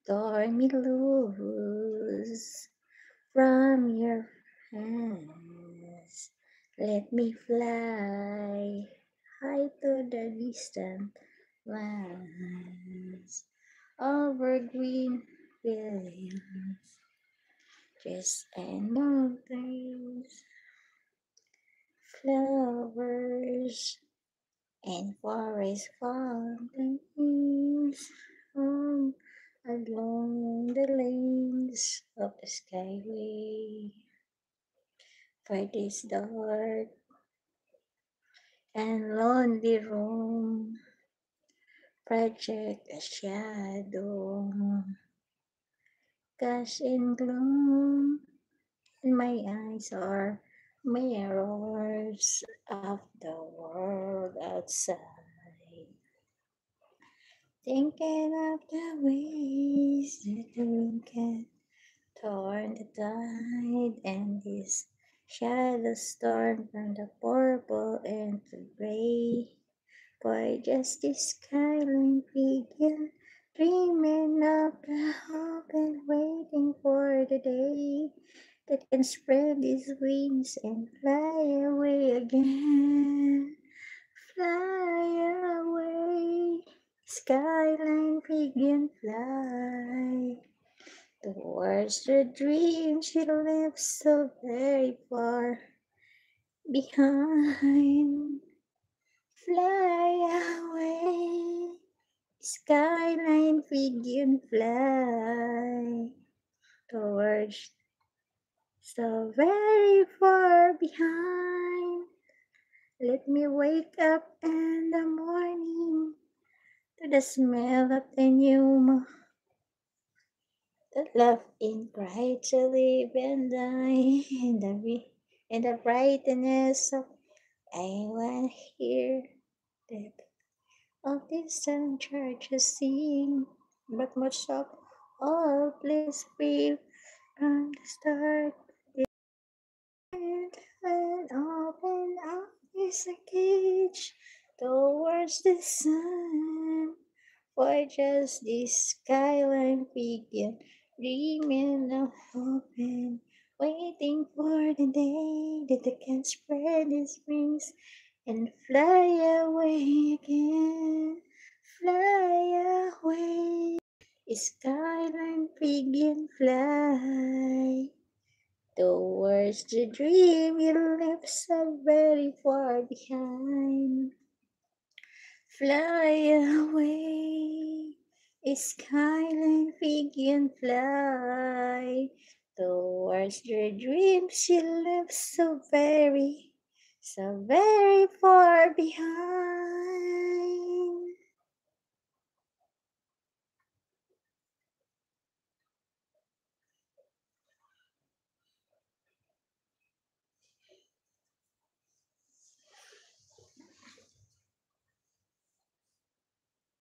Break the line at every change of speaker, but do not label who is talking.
torn me loose from your hands. Let me fly high to the distant lands over green fields, trees and mountains, flowers and forest fountains, um, along the lanes of the skyway. For this dark and lonely room, project a shadow, cast in gloom, and my eyes are mirrors of the world outside. Thinking of the ways that the wind can turn the tide and this shadow storm from the purple into gray. For just this skyline begin dreaming of the hope and waiting for the day that can spread its wings and fly away again. Fly away, skyline begin fly towards the dreams she left so very far behind. Fly away, skyline begin fly towards so very far behind. Let me wake up in the morning to the smell of the new the love in cry to live and die in the brightness of I wanna hear the of this sun churches sing, but much of all please be from the start. And open up is a cage towards the sun. For just this skyline begin dreaming of open, waiting for the day that I can spread its wings and fly away again. Fly away, skyline begin fly towards the dream you left so very far behind. Fly away, skyline begin fly towards the dreams you left so very far behind.